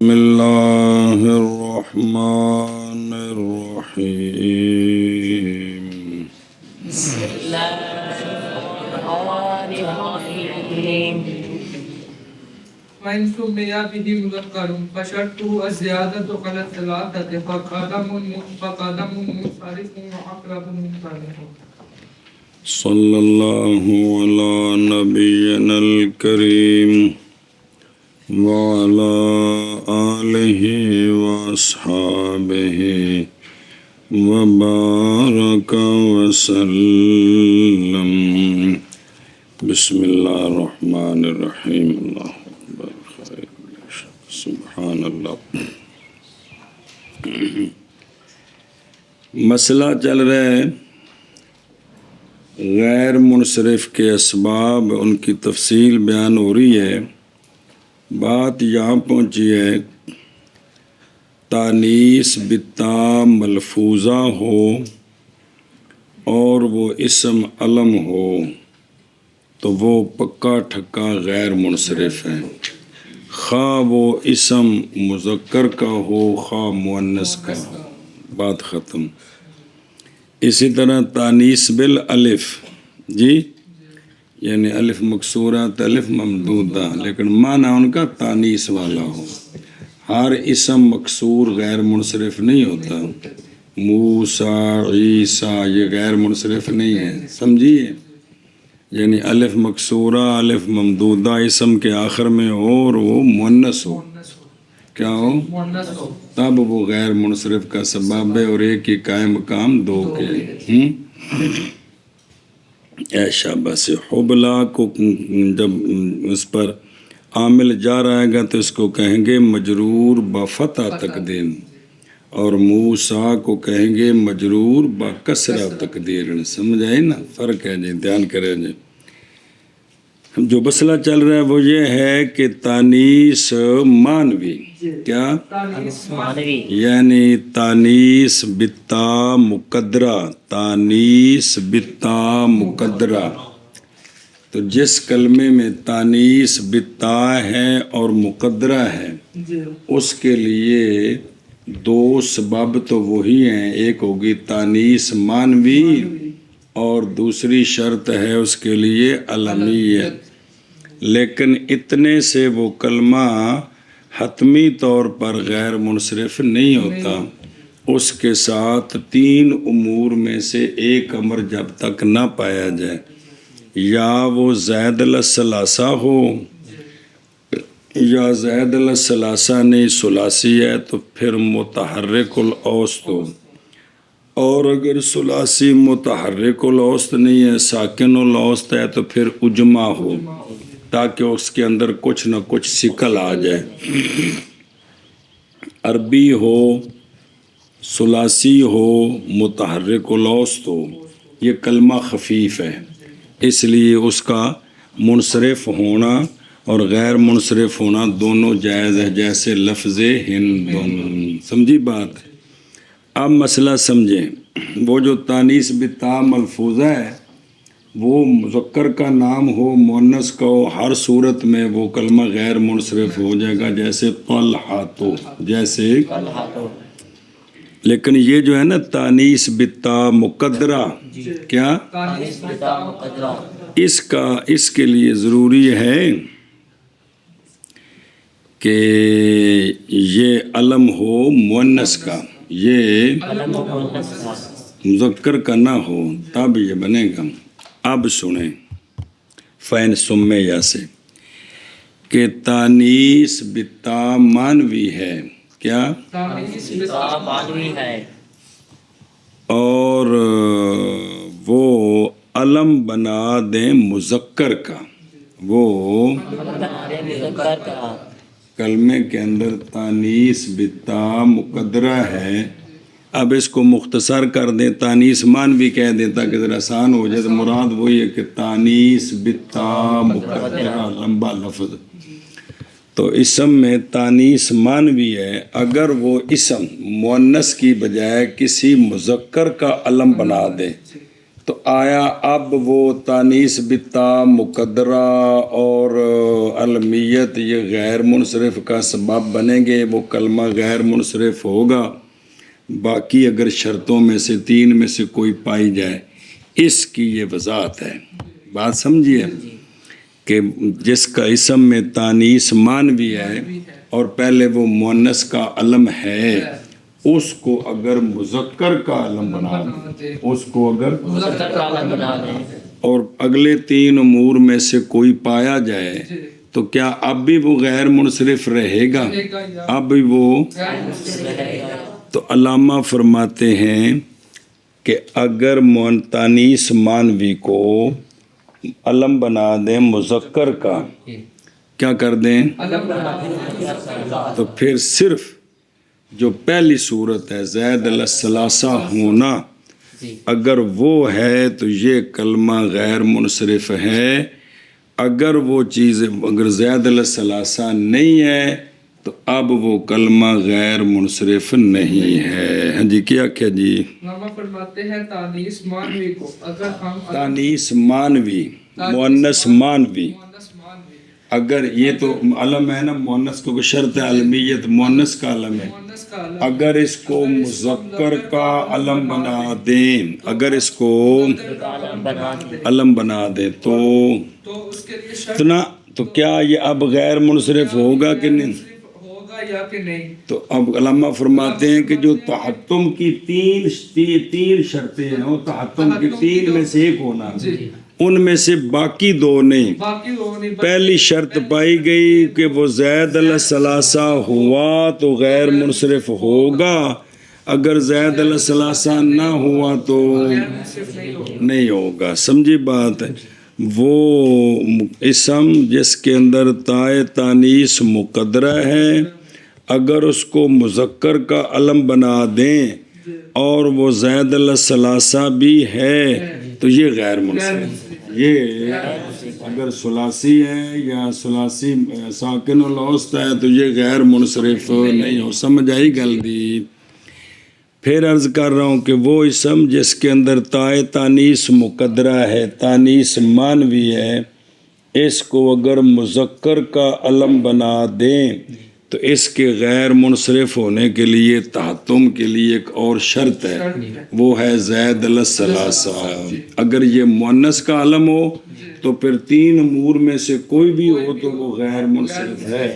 بسم اللہ الرحمن الرحیم بسم اللہ الرحمن الرحیم وإن سمي به مذكر فشرطه الزيادة على الثلاثة فقدم منصرف وأقرب منصرف. صلی اللہ علی نبینا الکریم وعلی آلہ واصحابہ وبارک وسلم. بسم اللہ الرحمن الرحیم. اللہ اکبر خیر سبحان اللہ. مسئلہ چل رہا ہے غیر منصرف کے اسباب، ان کی تفصیل بیان ہو رہی ہے. بات یہاں پہنچی ہے تانیث بتا ملفوظہ ہو اور وہ اسم علم ہو تو وہ پکا ٹھکا غیر منصرف ہے، خواہ وہ اسم مذکر کا ہو خواہ مؤنث کا ہو. بات ختم. اسی طرح تانیث بالالف، جی یعنی الف مکسورہ الف ممدودہ، لیکن معنی ان کا تانیث والا ہو. ہر اسم مکسور غیر منصرف نہیں ہوتا. موسیٰ، عیسیٰ، یہ غیر منصرف نہیں ہے، سمجھیے. یعنی الف مکسورہ الف ممدودہ اسم کے آخر میں ہو اور وہ مؤنث ہو، کیا ہو؟ تب وہ غیر منصرف کا سبب ہے، اور ایک ہی قائم مقام دو کے. ایشا بس حبلہ کو جب اس پر عامل جا رہے گا تو اس کو کہیں گے مجرور بفتح تقدیم، اور موسیٰ کو کہیں گے مجرور بکسرہ تقدیر. سمجھ آئی نا؟ فرق ہے جی، دھیان کریں جی. جو مسئلہ چل رہا ہے وہ یہ ہے کہ تانیث مانوی، کیا مانوی، یعنی تانیث بتا مقدرہ، تانیث بتا مقدرہ. تو جس کلمے میں تانیث بتا ہے اور مقدرہ ہے اس کے لیے دو سبب تو وہی ہیں، ایک ہوگی تانیث مانوی اور دوسری شرط ہے اس کے لیے علمیت. لیکن اتنے سے وہ کلمہ حتمی طور پر غیر منصرف نہیں ہوتا. اس کے ساتھ تین امور میں سے ایک امر جب تک نہ پایا جائے، یا وہ زائد الثلاثہ ہو یا زائد الثلاثہ نہیں ثلاثی ہے تو پھر متحرک الاوسط ہو، اور اگر ثلاثی متحرک الاوسط نہیں ہے ساکن الاوسط ہے تو پھر اجمع ہو، تاکہ اس کے اندر کچھ نہ کچھ شکل آ جائے. عربی ہو، ثلاثی ہو، متحرک الاوسط ہو، یہ کلمہ خفیف ہے، اس لیے اس کا منصرف ہونا اور غیر منصرف ہونا دونوں جائز ہے، جیسے لفظ ہند. سمجھی بات؟ اب مسئلہ سمجھیں. وہ جو تانیث بتا ملفوظہ ہے وہ مذکر کا نام ہو مؤنث کا ہو، ہر صورت میں وہ کلمہ غیر منصرف ہو جائے گا، جیسے طلحہ، جیسے. لیکن یہ جو ہے نا تانیث بتا مقدرہ، کیا اس کے لیے ضروری ہے کہ یہ علم ہو مؤنث کا، یہ مذکر کا نہ ہو، تب یہ بنے گا. اب سنیں فین سمے یا سے کہ تانیث بتا مانوی ہے، کیا مانوی ہے، اور وہ علم بنا دیں مذکر کا. وہ مذکر کا کلمے کے اندر تانیث بتا مقدرہ ہے. اب اس کو مختصر کر دیں، تانیث مانوی کہہ دیں تاکہ ذرا آسان ہو جائے. تو مراد وہی ہے کہ تانیث بتا مقدرہ لمبا لفظ. تو اسم میں تانیث مانوی ہے اگر وہ اسم مؤنث کی بجائے کسی مذکر کا علم بنا دے تو آیا اب وہ تانیس بتا مقدرہ اور علمیت یہ غیر منصرف کا سبب بنیں گے، وہ کلمہ غیر منصرف ہوگا، باقی اگر شرطوں میں سے 3 میں سے کوئی پائی جائے، اس کی یہ وضاحت ہے۔ بات سمجھیے کہ جس کا اسم میں تانیس مانوی ہے اور پہلے وہ مؤنث کا علم ہے، اس کو اگر مذکر کا علم بنا دیں، اس کو اگر مذکر کا علم بنا دیں، اور اگلے 3 امور میں سے کوئی پایا جائے تو کیا اب بھی وہ غیر منصرف رہے گا؟ اب بھی وہ رہے گا۔ تو علامہ فرماتے ہیں کہ اگر تانیس مانوی کو علم بنا دیں مذکر کا، کیا کر دیں؟ تو پھر صرف جو پہلی صورت ہے زید الثلاثہ ہونا، اگر وہ ہے تو یہ کلمہ غیر منصرف ہے۔ اگر وہ چیز اگر زید الثلاثہ نہیں ہے تو اب وہ کلمہ غیر منصرف نہیں ہے۔ ہاں جی کیا کیا جی؟ علامہ فرماتے ہیں تانیس مانوی کو اگر ہم تانیس مانوی مؤنث مانوی، مؤنث مانوی اگر یہ تو علم ہے نا مؤنث کو شرط ہے علمیت مؤنث کا علم ہے، مؤنث کا علم اگر اس کو مذکر کا علم بنا دیں، اگر اس کو علم بنا دیں، علم بنا دیں تو اس کے لیے شرط اتنا تو کیا یہ اب غیر منصرف ہوگا کہ نہیں؟ ہوگا یا کہ نہیں؟ تو اب علامہ فرماتے ہیں کہ جو تحتم کی تین شرطیں ہیں، وہ تحتم کی 3 میں سے ایک ہونا، ان میں سے باقی 2 نہیں۔ باقی وہ نہیں، پہلی شرط پائی گئی کہ وہ زید الثلاثہ ہوا تو غیر منصرف ہوگا، اگر زید الثلاثہ نہ ہوا تو صرف نہیں ہوگا۔ نہیں ہوگا۔ سمجھی بات؟ وہ اسم جس کے اندر تائے تانیس مقدرہ ہے، اگر اس کو مذکر کا علم بنا دیں اور وہ زید الثلاثہ بھی ہے تو یہ غیر منصرف۔ یہ اگر ثلاثی ہے یا ثلاثی ساکن الاوسط ہے تو یہ غیر منصرف نہیں ہو۔ سمجھ آئی گل دی؟ پھر عرض کر رہا ہوں کہ وہ اسم جس کے اندر تائے تانیس مقدرہ ہے، تانیس مانوی ہے، اس کو اگر مذکر کا علم بنا دیں تو اس کے غیر منصرف ہونے کے لیے تحتم کے لیے ایک اور شرط ہے، وہ ہے زید الثلاثہ۔ اگر یہ مؤنث کا علم ہو تو پھر 3 امور میں سے کوئی بھی ہو تو وہ غیر منصرف ہے،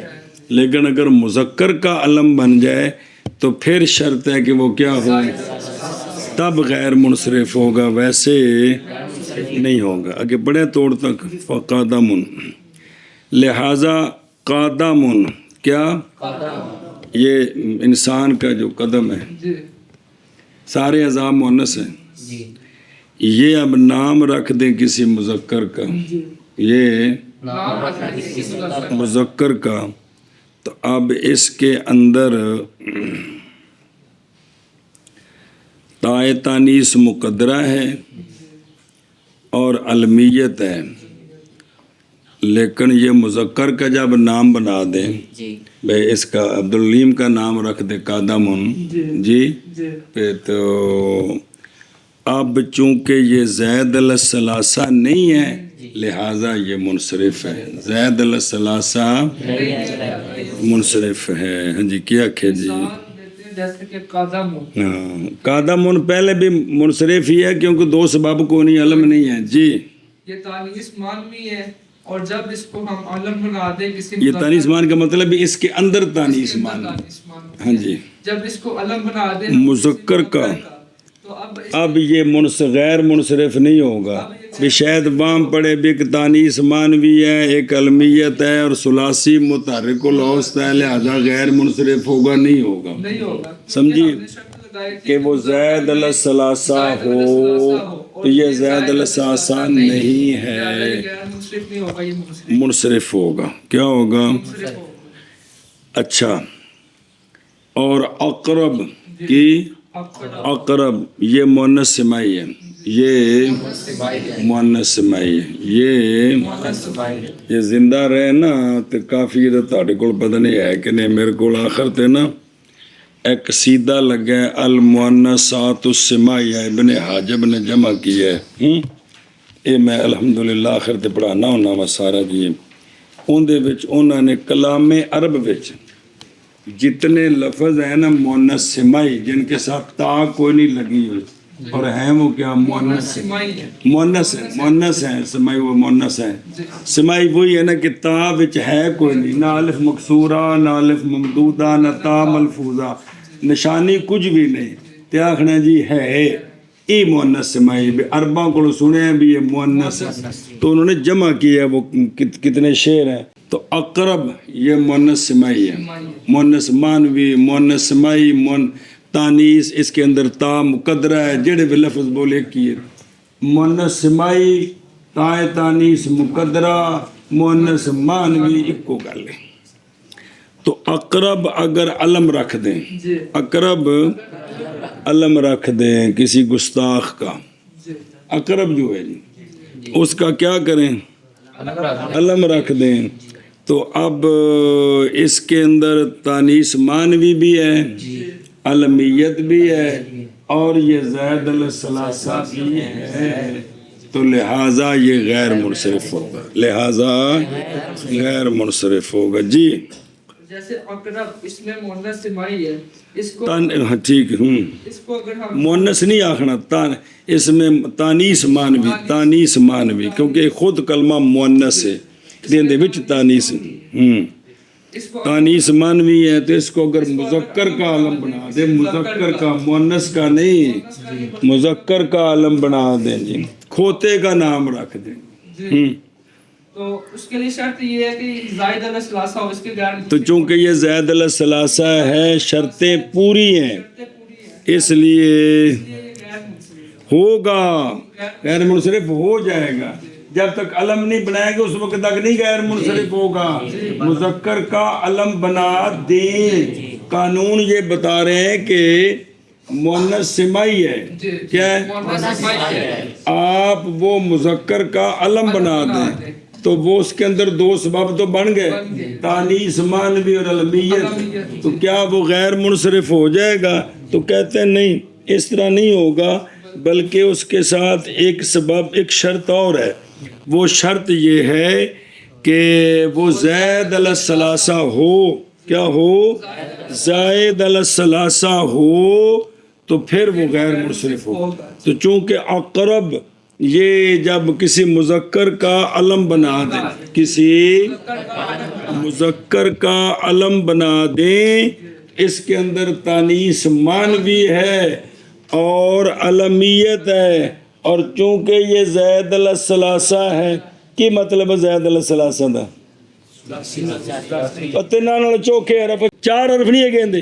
لیکن اگر مذکر کا علم بن جائے تو پھر شرط ہے کہ وہ کیا ہو، تب غیر منصرف ہوگا، ویسے نہیں ہوگا۔ آگے بڑے توڑ تک فقادمن، لہذا قادمن کیا؟ یہ انسان کا جو قدم ہے، سارے اعضاء مؤنث ہیں، یہ اب نام رکھ دیں کسی مذکر کا، یہ مذکر کا، تو اب اس کے اندر تائے تانیس مقدرہ ہے اور علمیت ہے، لیکن یہ مذکر کا جب نام بنا دیں، بھائی اس کا عبدالعلیم کا نام رکھ دے قادمن، جی پہ تو اب چونکہ یہ زید الثلاثہ نہیں ہے لہٰذا یہ منصرف ہے، زید الثلاثہ منصرف ہے۔ ہاں جی کیا کھے جی؟ جیسے کہ قادمن، قادمن پہلے بھی منصرف ہی ہے کیونکہ 2 سبب کو نہیں علم نہیں ہے جی۔ یہ تانیس مانوی ہے اور جب اس کو ہم علم بنا دیں کسی یہ تانیس مان کا مطلب ہے اس کے اندر تانیس مان، ہاں جی، جب اس کو علم بنا دیں مذکر کا، تو اب یہ غیر منصرف نہیں ہوگا۔ بھی شاید وام پڑے بھی ایک تانیس مانوی ہے، ایک علمیت ہے اور ثلاثی متحرک الاوسط ہے، لہذا غیر منصرف ہوگا نہیں ہوگا۔ نہیں ہوگا، سمجھیے کہ وہ زید الثلاثہ ہو تو یہ زید الثلاثہ نہیں ہے، منصرف ہوگا۔ کیا ہوگا؟ اچھا، اور اقرب کی اقرب یہ مؤنث سمائی ہے، یہ مؤنث سمائی ہے، یہ زندہ رہے نا تو کافی تہاڈے کول پتہ نہیں ہے کہ نہیں، میرے کول آخر تے نا ایک قصیدہ لگا ہے المؤنثات السماعیہ ابن حاجب نے جمع کیا ہے یہ میں الحمدللہ آخر تے پڑھانا ہونا وا سارا جی اندے وچ انہوں نے کلام عرب وچ جتنے لفظ ہیں نا مؤنث سماعی جن کے ساتھ تا کوئی نہیں لگی ہوئی اور ہیں وہ کیا مؤنث مؤنث ہیں سماعی وہ مؤنث ہیں سماعی وہی ہے نا کہ تا وچ ہے کوئی نہیں نہ الف مکسورہ نہ الف ممدودہ نہ تا ملفوظہ نشانی کچھ بھی نہیں تے آخنا جی ہے یہ مؤنث سماعی بھی عربوں کو سنے ہیں بھی یہ مؤنث ہے تو انہوں نے جمع کیا وہ کتنے شعر ہیں تو اقرب یہ مؤنث سماعی ہے مؤنث مانوی مؤنث سماعی تانیس اس کے اندر تا مقدرہ ہے جڑے بھی لفظ بولے کیے مؤنث سماعی تائے تانیس مقدرہ مؤنث مانوی ایک کو گل ہے تو اقرب اگر علم رکھ دیں اقرب علم رکھ دیں کسی گستاخ کا اقرب جو ہے جی اس کا کیا کریں علم رکھ دیں تو اب اس کے اندر تانیس مانوی بھی ہے علمیت بھی ہے اور یہ زید الثلاثہ بھی ہے تو لہٰذا یہ غیر منصرف ہوگا لہٰذا غیر منصرف ہوگا جی جیسے اقرب اس میں مؤنث سماعی ہے اس کو ہاں ٹھیک اس کو اگر ہم مؤنث نہیں آخنا اس میں تانیس مانوی کیونکہ خود کلمہ مؤنث ہے دیندے وچ تانیس اس کو تانیس مانوی ہے تو اس کو اگر مذکر کا علم بنا دے مذکر کا مؤنث کا نہیں مذکر کا علم بنا دیں جی کھوتے کا نام رکھ دیں تو اس کے لیے شرط یہ ہے کہ زائد الثلاثہ ہو اس کے غیر تو چونکہ یہ زائد الثلاثہ ہے شرطیں پوری ہیں اس لیے ہوگا غیر منصرف ہو جائے گا جب تک علم نہیں بنائے گا اس وقت تک نہیں غیر منصرف ہوگا مذکر کا علم بنا دیں قانون یہ بتا رہے ہیں کہ مؤنث سماعی ہے کیا ہے آپ وہ مذکر کا علم بنا دیں تو وہ اس کے اندر دو سبب تو بن گئے تانیس مانوی اور علمیت تو کیا وہ غیر منصرف ہو جائے گا تو کہتے ہیں نہیں اس طرح نہیں ہوگا بلکہ اس کے ساتھ ایک سبب ایک شرط اور ہے وہ شرط یہ ہے کہ وہ زائد الثلاثہ ہو کیا ہو زائد الثلاثہ ہو تو پھر وہ غیر منصرف ہو تو چونکہ اقرب یہ جب کسی مذکر کا علم بنا دیں کسی مذکر کا علم بنا دیں اس کے اندر تانیس مانوی ہے اور علمیت ہے اور چونکہ یہ زائد الثلاثہ ہے کی مطلب ہے زائد الثلاثہ دا پتے نال چوکھے حرف چار حرف نہیں ہے گیندے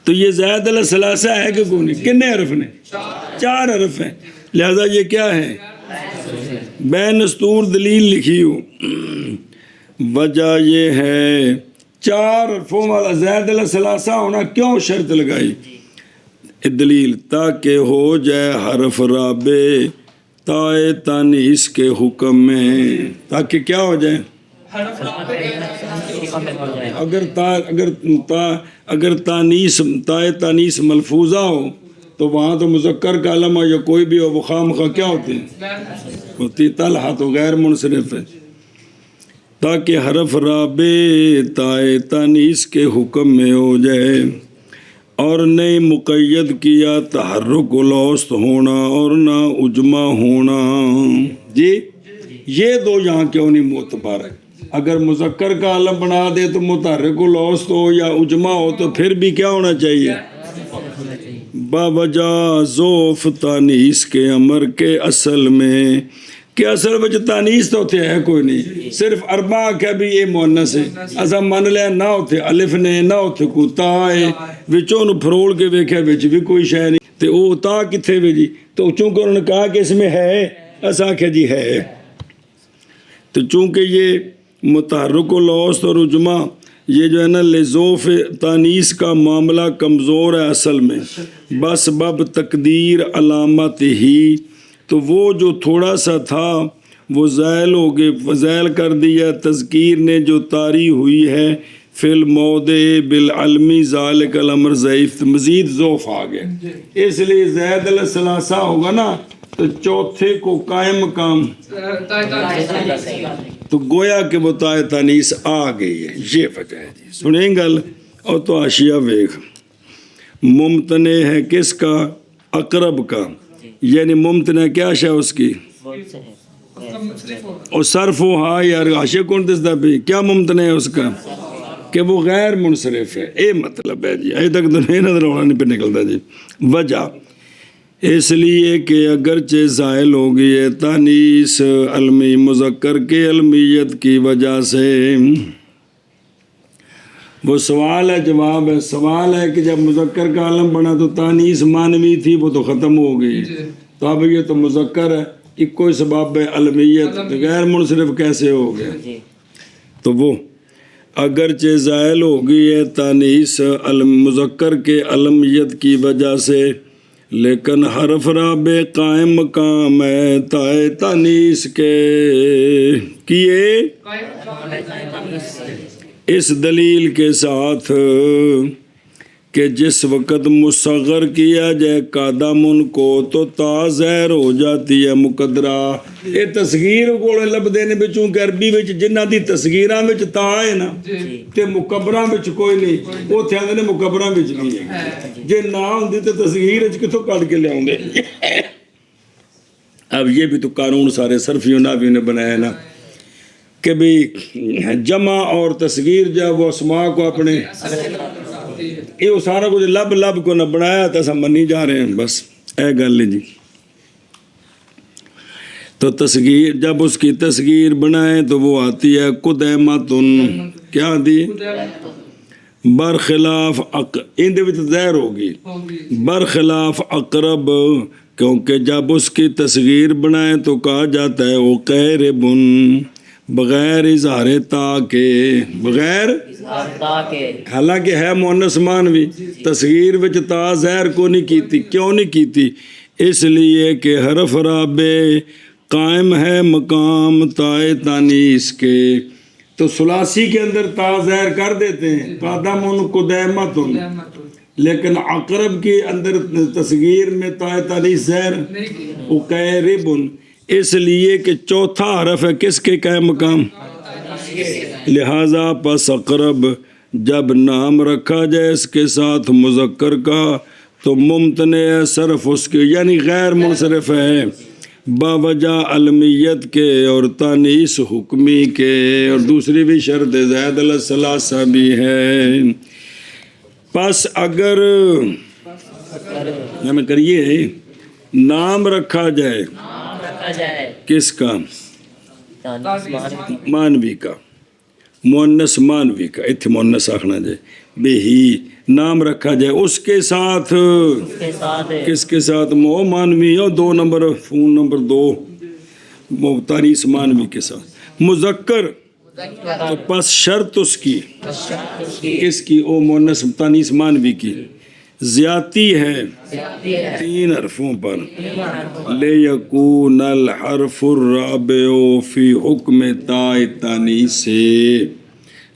تو یہ زائد الثلاثہ ہے کہ کوئی نہیں کتنے حرف نے چار حرف ہیں لہذا یہ کیا ہے بے نستور دلیل لکھی ہو وجہ یہ ہے چار حرفوں والا زائد الثلاثہ ہونا کیوں شرط لگائی دلیل تاکہ ہو جائے حرف رابع تائے تانیس کے حکم میں تاکہ کیا ہو جائے اگر تائے تانیس ملفوظہ ہو تو وہاں تو مذکر کا علم یا کوئی بھی ہو وہ خواہ کیا ہوتے ہیں ہوتی طلحہ تو غیر منصرف ہے تاکہ حرف رابع تائے تانیس کے حکم میں ہو جائے اور نہیں مقید کیا تحرک الوسط ہونا اور نہ اجمع ہونا جی یہ دو یہاں کیوں نہیں معتبر ہے اگر مذکر کا علم بنا دے تو متحرک الوسط ہو یا اجمع ہو تو پھر بھی کیا ہونا چاہیے باوجہ ذوف تانیس کے امر کے اصل میں کہ اصل وجہ تانیس تو ہوتے ہے کوئی نہیں صرف اربع کیا بھی یہ مؤنث ہے اسا من لیا نہ ہوتے الف نے نہ ہوتے کو تا ہے وچوں نو پھروڑ کے ویکھیا وچ بھی کوئی شے نہیں تے او تا کتھے وی جی تو چونکہ انہوں نے کہا کہ اس میں ہے اسا کہ جی ہے تو چونکہ یہ متحرک الوسط اور اجمع یہ جو ہے نا لذوف تانیس کا معاملہ کمزور ہے اصل میں بس بب تقدیر علامت ہی تو وہ جو تھوڑا سا تھا وہ زائل ہو گئے زائل کر دیا تذکیر نے جو طاری ہوئی ہے فی الموضع بالعلمی ذالک الامر ضعیف، مزید ضعف آ گیا، اس لیے زید الثلاثہ ہوگا نا تو چوتھے کو قائم مقام، تو گویا کہ وہ تائے تانیس آ گئی ہے، یہ وجہ ہے جی۔ سنیں گل اور تو حاشیہ ویکھ، ممتنع ہے کس کا؟ اقرب کا، یعنی ممتنع کیا شے اس کی؟ اور صرف و ہا یار حاشیہ کون دستا بھی کیا ممتنع ہے اس کا؟ کہ وہ غیر منصرف ہے، اے مطلب ہے جی، ابھی تک تو نہیں نظر آنا نہیں پہ نکلتا جی۔ وجہ اس لیے کہ اگرچہ زائل ہو گئی ہے تانیس علمی مذکر کے علمیت کی وجہ سے، وہ سوال ہے جواب ہے، سوال ہے کہ جب مذکر کا علم بنا تو تانیس مانوی تھی وہ تو ختم ہو گئی، تو اب یہ تو مذکر ہے، کوئی سبب علمیت غیر منصرف کیسے ہو گیا؟ تو وہ اگرچہ زائل ہو گئی ہے تانیس مذکر کے علمیت کی وجہ سے، لیکن حرف راب قائم مقام ہے تائے تانیس کے کیے اس دلیل کے ساتھ کہ جس وقت مصغر کیا جائے قادمن کو تو تا ظاہر ہو جاتی ہے مقدرہ۔ یہ تصغیر کو لبدے نے بچوں کہ عربی وچ جنہ دی تصغیراں وچ تا ہے نا تے مکبراں وچ کوئی نہیں، اوتھے آندے نے مکبراں وچ نہیں ہے، جے نہ ہوندی تے تصغیر وچ کتھوں کڈ کے لیاوندے۔ اب یہ بھی تو قانون سارے صرفیوں نحویوں نے بنایا نا کہ بھی جمع اور تصغیر جب وہ اسماء کو اپنے یہ سارا کچھ لب لب کو نہ بنایا تو ہم منی جا رہے ہیں، بس اے گل جی۔ تو تصغیر جب اس کی تصغیر بنائے تو وہ آتی ہے قدیمتن، کیا دی؟ برخلاف اندے وچ ظاہر ہوگی برخلاف اقرب، کیونکہ جب اس کی تصغیر بنائے تو کہا جاتا ہے وہ قیربن، بغیر اظہار تا کے، بغیر حالانکہ ہے مؤنث مانوی، تصغیر وچ تا ظاہر کو نہیں کیتی، کیوں نہیں کیتی؟ اس لیے کہ حرف رابع قائم ہے مقام تائے تانیس کے، تو ثلاثی کے اندر تا ظاہر کر دیتے ہیں قادمن قدیمتن، لیکن اقرب کے اندر تصغیر میں تائے تانیس ظاہر قیربن، اس لیے کہ چوتھا حرف ہے کس کے قائم مقام، لہذا پس اقرب جب نام رکھا جائے اس کے ساتھ مذکر کا تو ممتنع ہے صرف اس کے، یعنی غیر منصرف ہے باوجہ علمیت کے اور تانیس حکمی کے، اور دوسری بھی شرط زائد الثلاثہ بھی ہے۔ پس اگر ہمیں کریے نام رکھا جائے کس کا؟ مانوی کا، مؤنث مانوی کا، اتھے مؤنث آخنا جائے بے ہی نام رکھا جائے اس کے ساتھ، کس کے ساتھ؟ مو مانوی اور 2 نمبر فون نمبر 2 تانیس مانوی کے ساتھ مذکر، تو پس شرط اس کی کس کی؟ او مؤنث تانیس مانوی کی زیادتی ہے 3 حرفوں پر، لیکون الحرف الرابع فی حکم تاء تانیس سے،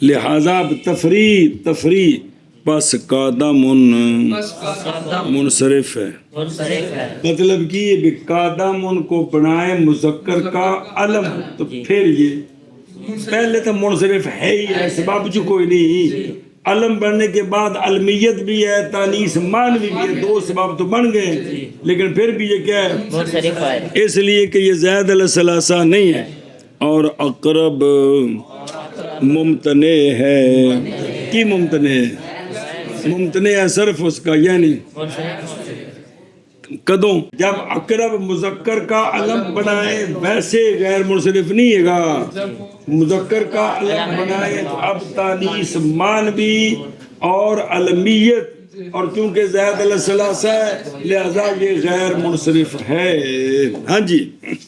لہذا تفریح پس قادمن منصرف ہے، مطلب کہ یہ قادمن کو بنائے مذکر کا علم، تو پھر یہ پہلے تو منصرف ہے ہی ہے، سبب جو کوئی نہیں، علم بننے کے بعد علمیت بھی ہے تانیس مانوی بھی ہے، 2 سبب تو بن گئے، لیکن پھر بھی یہ کیا ہے؟ اس لیے کہ یہ زائد الثلاثہ نہیں ہے، اور اقرب ممتنع ہے، کی ممتنع ہے؟ ممتنع ہے صرف اس کا، یعنی کدوں جب اقرب مذکر کا علم بنائے، ویسے غیر منصرف نہیں ہے گا، مذکر کا علم بنائے تو اب تانیس مانوی اور علمیت، اور چونکہ زائد الثلاثہ ہے لہذا یہ غیر منصرف ہے۔ ہاں جی،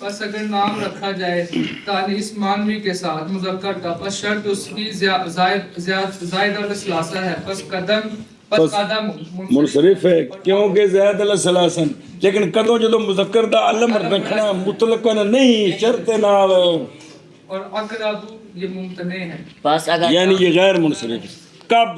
بس اگر نام رکھا جائے تانیس مانوی کے ساتھ مذکر کا، پس شرط اس کی زائد الثلاثہ ہے، پس قدم منصرف ہے کیونکہ زائد الثلاثہ، لیکن کدوں جدو مذکر دا علم رکھنا مطلقاً نہیں، شرط نال، اور اقرب یہ ممتنع ہے، یعنی یہ غیر منصرف۔ کب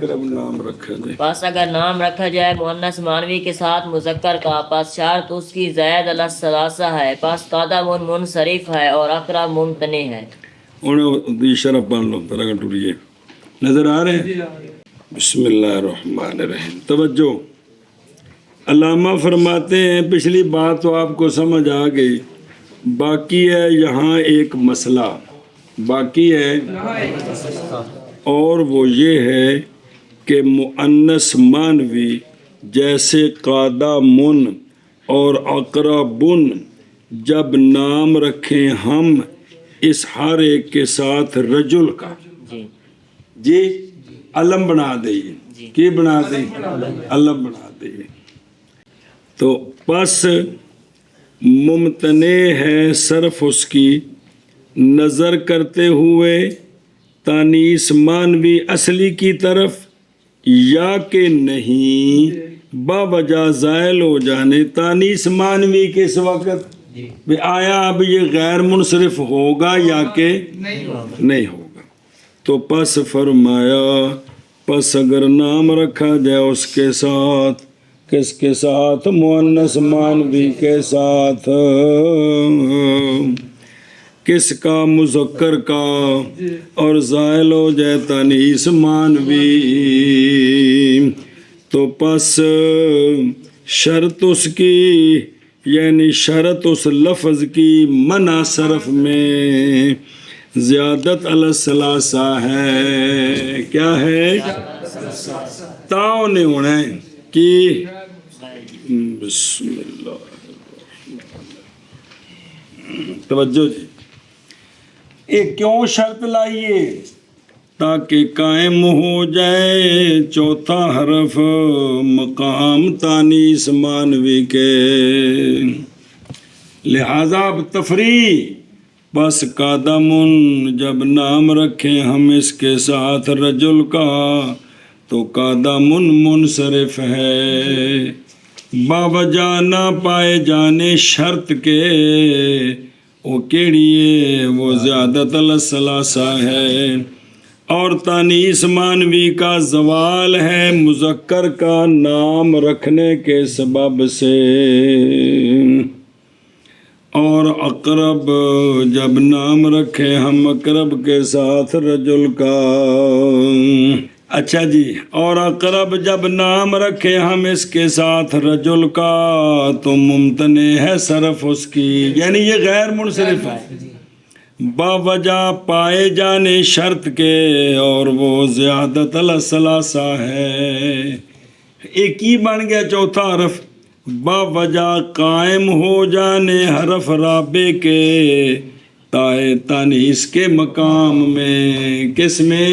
کرب نام رکھا جائے پس اگر نام رکھا جائے مؤنث مانوی کے ساتھ مذکر کا پس شرط اس کی زائد علی الثلاثہ ہے پس قادم منصرف ہے اور اقرب ممتنع ہے انہیں اشارہ پڑھ لو طرح کا ٹوریے نظر آ رہے ہیں بسم اللہ الرحمن الرحیم توجہ علامہ فرماتے ہیں پچھلی بات تو آپ کو سمجھ آ گئی باقی ہے یہاں ایک مسئلہ باقی ہے اور وہ یہ ہے کہ مؤنث مانوی جیسے قادمٌ اور اقربٌ جب نام رکھیں ہم اس ہر ایک کے ساتھ رجل کا جی جی علم بنا دئیے کی بنا دئیے علم بنا دئیے تو پس ممتنع ہے صرف اس کی نظر کرتے ہوئے تانیث مانوی اصلی کی طرف یا کہ نہیں باوجہ زائل ہو جانے تانیث مانوی کے اس وقت بھی آیا اب یہ غیر منصرف ہوگا یا کہ نہیں ہوگا تو پس فرمایا پس اگر نام رکھا جائے اس کے ساتھ کس کے ساتھ مؤنث مانوی کے ساتھ کس کا مذکر کا اور زائل ہو جائے تانیث مانوی تو پس شرط اس کی یعنی شرط اس لفظ کی منع صرف میں زیادت علی الثلاثہ ہے کیا ہے تاؤ نے ہونا ہے کہ بسم اللہ توجہ جی یہ کیوں شرط لائیے تاکہ قائم ہو جائے چوتھا حرف مقام تانیث مانوی کے لہذا اب تفریح بس قادمٌ جب نام رکھیں ہم اس کے ساتھ رجل کا تو قادمٌ منصرف ہے باوجہ نہ پائے جانے شرط کے وہ کیڑیے وہ زیادت علی الثلاثہ ہے اور تانیث مانوی کا زوال ہے مذکر کا نام رکھنے کے سبب سے اور اقرب جب نام رکھے ہم اقرب کے ساتھ رجل کا اچھا جی اور اقرب جب نام رکھے ہم اس کے ساتھ رجل کا تو ممتنع ہے صرف اس کی یعنی یہ غیر منصرف ہے باوجہ پائے جانے شرط کے اور وہ زیادت علی الثلاثہ ہے ایک ہی بن گیا چوتھا حرف باوجہ قائم ہو جانے حرف رابع کے تائے تانیث کے مقام میں کس میں